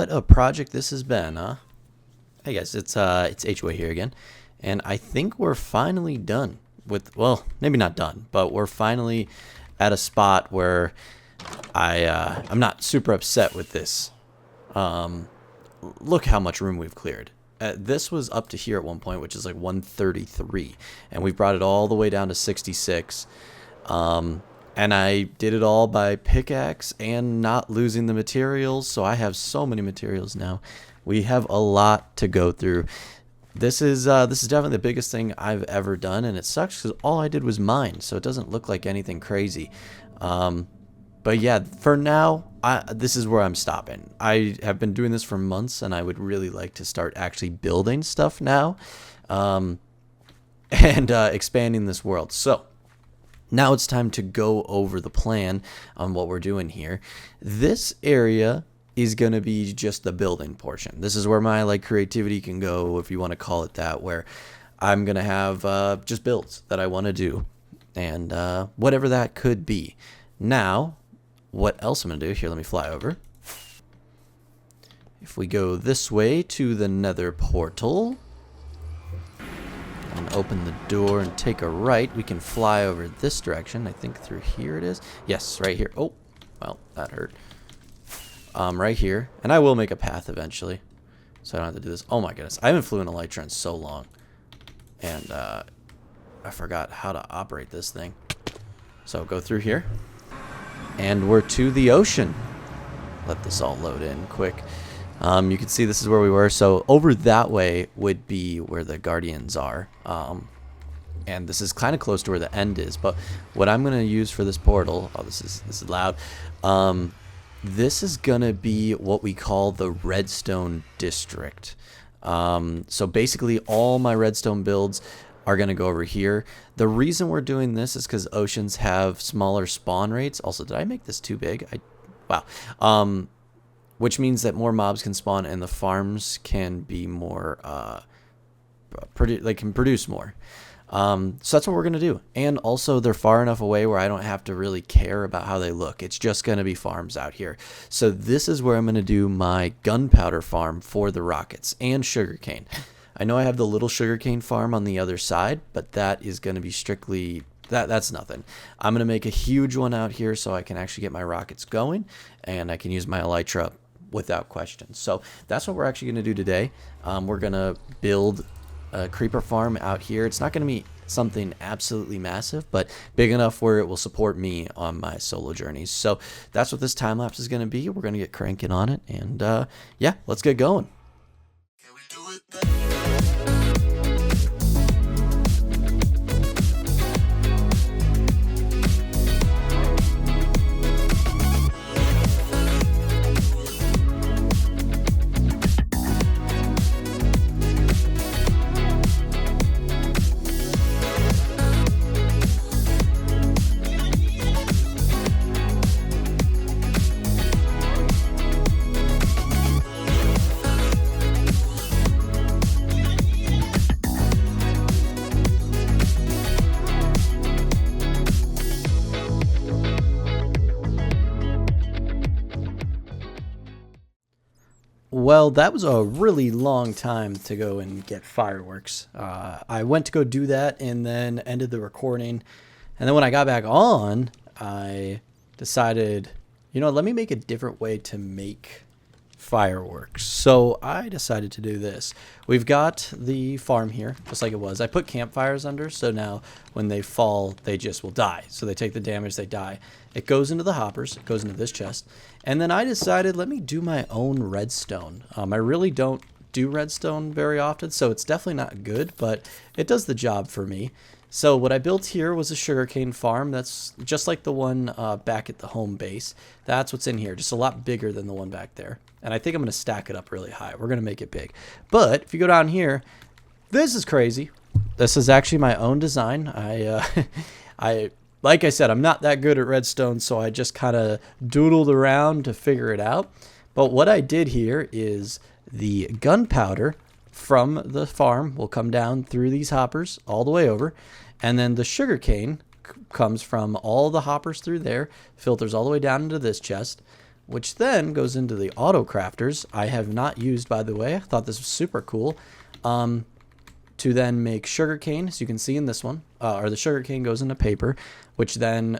what a project this has been, huh? Hey guys, it's Hway here again, and I think we're finally done with, well, maybe not done, but we're finally at a spot where I'm not super upset with this. Look how much room we've cleared. This was up to here at one point, which is like 133, and we've brought it all the way down to 66. And I did it all by pickaxe and not losing the materials, so I have so many materials now. We have a lot to go through. This is definitely the biggest thing I've ever done, and it sucks because all I did was mine, so it doesn't look like anything crazy. But yeah, for now, this is where I'm stopping. I have been doing this for months, and I would really like to start actually building stuff now, and expanding this world. So now it's time to go over the plan on what we're doing here. This area is going to be just the building portion. This is where my creativity can go, if you want to call it that, where I'm going to have just builds that I want to do, and whatever that could be. Now, what else I'm going to do, here, let me fly over. If we go this way to the nether portal and open the door and take a right, we can fly over this direction. I think through here it is. Yes, right here. Oh, well, that hurt. Right here. And I will make a path eventually, so I don't have to do this. Oh my goodness, I haven't flew in Elytra in so long. And I forgot how to operate this thing. So go through here. And we're to the ocean. Let this all load in quick. You can see this is where we were. So over that way would be where the guardians are. And this is kind of close to where the end is. But what I'm going to use for this portal, oh, this is loud. This is going to be what we call the Redstone District. So basically all my redstone builds are going to go over here. The reason we're doing this is because oceans have smaller spawn rates. Also, did I make this too big? Wow. Which means that more mobs can spawn and the farms can be more, they can produce more. So that's what we're going to do. And also they're far enough away where I don't have to really care about how they look. It's just going to be farms out here. So this is where I'm going to do my gunpowder farm for the rockets and sugarcane. I know I have the little sugarcane farm on the other side, but that is going to be strictly, that's nothing. I'm going to make a huge one out here so I can actually get my rockets going, and I can use my elytra without question. So that's what we're actually going to do today. We're going to build a creeper farm out here. It's not going to be something absolutely massive, but big enough where it will support me on my solo journeys. So that's what this time lapse is going to be. We're going to get cranking on it, and yeah, let's get going. Can we do it? Well, that was a really long time to go and get fireworks. I went to go do that and then ended the recording. And then when I got back on, I decided, let me make a different way to make fireworks. So I decided to do this. We've got the farm here, just like it was. I put campfires under, so now when they fall, they just will die. So they take the damage, they die. It goes into the hoppers, it goes into this chest. And then I decided, let me do my own redstone. I really don't do redstone very often, so it's definitely not good, but it does the job for me. So what I built here was a sugarcane farm. That's just like the one back at the home base. That's what's in here, just a lot bigger than the one back there. And I think I'm going to stack it up really high. We're going to make it big. But if you go down here, this is crazy. This is actually my own design. Like I said, I'm not that good at redstone, so I just kind of doodled around to figure it out. But what I did here is the gunpowder from the farm will come down through these hoppers all the way over, and then the sugarcane comes from all the hoppers through there, filters all the way down into this chest, which then goes into the auto crafters. I have not used, by the way. I thought this was super cool. To then make sugarcane, as you can see in this one, or the sugarcane goes into paper, which then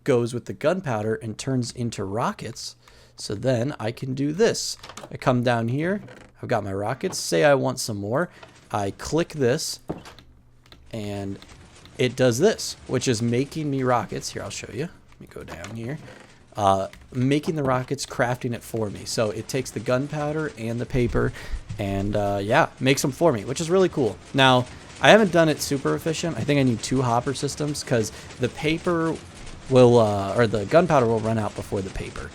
goes with the gunpowder and turns into rockets. So then I can do this. I come down here, I've got my rockets. Say I want some more. I click this, and it does this, which is making me rockets. Here, I'll show you. Let me go down here. Making the rockets, crafting it for me. So it takes the gunpowder and the paper and yeah, makes them for me, which is really cool. Now, I haven't done it super efficient. I think I need 2 hopper systems because the paper will, or the gunpowder will run out before the paper.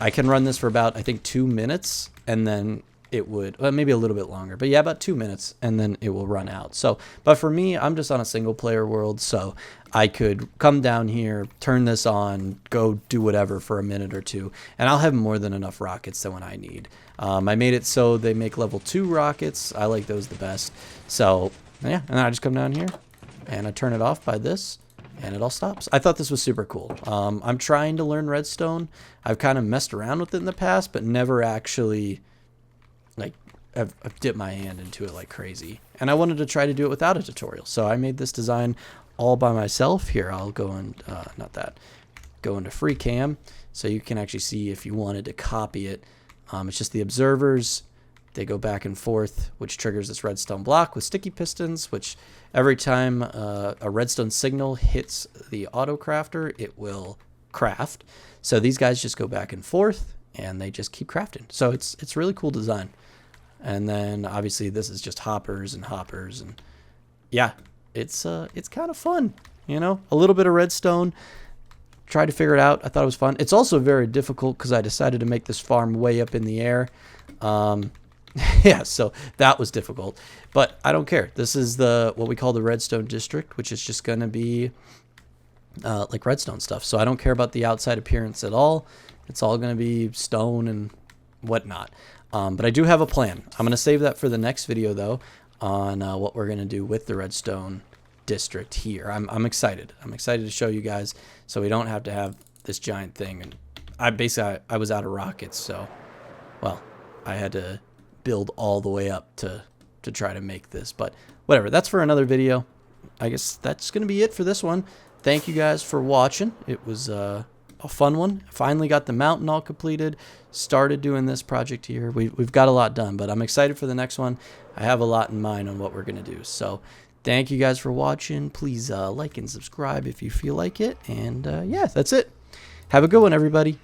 I can run this for about, I think, 2 minutes, and then it would, well, maybe a little bit longer, but yeah, about 2 minutes, and then it will run out. So, but for me, I'm just on a single player world, so I could come down here, turn this on, go do whatever for a minute or 2, and I'll have more than enough rockets than what I need. I made it so they make level 2 rockets. I like those the best. So yeah, and then I just come down here and I turn it off by this, and it all stops. I thought this was super cool. I'm trying to learn redstone. I've kind of messed around with it in the past, but never actually like I've dipped my hand into it like crazy. And I wanted to try to do it without a tutorial. So I made this design all by myself. Here, I'll go and go into free cam so you can actually see if you wanted to copy it. It's just the observers. They go back and forth, which triggers this redstone block with sticky pistons, which every time a redstone signal hits the auto crafter, it will craft. So these guys just go back and forth, and they just keep crafting. So it's really cool design. And then obviously this is just hoppers and hoppers, and yeah, it's kind of fun, you know, a little bit of redstone. Tried to figure it out. I thought it was fun. It's also very difficult because I decided to make this farm way up in the air. Yeah, so that was difficult, but I don't care. This is what we call the Redstone District, which is just gonna be like redstone stuff. So I don't care about the outside appearance at all. It's all gonna be stone and whatnot. But I do have a plan. I'm gonna save that for the next video though, on what we're gonna do with the Redstone District here. I'm excited. I'm excited to show you guys, so we don't have to have this giant thing. And I was out of rockets, so well, I had to build all the way up to try to make this, but whatever, that's for another video. I guess that's gonna be it for this one. Thank you guys for watching. It was a fun one. Finally got the mountain all completed, started doing this project here. We've got a lot done, but I'm excited for the next one. I have a lot in mind on what we're gonna do. So thank you guys for watching. Please like and subscribe if you feel like it, and yeah, that's it. Have a good one, everybody.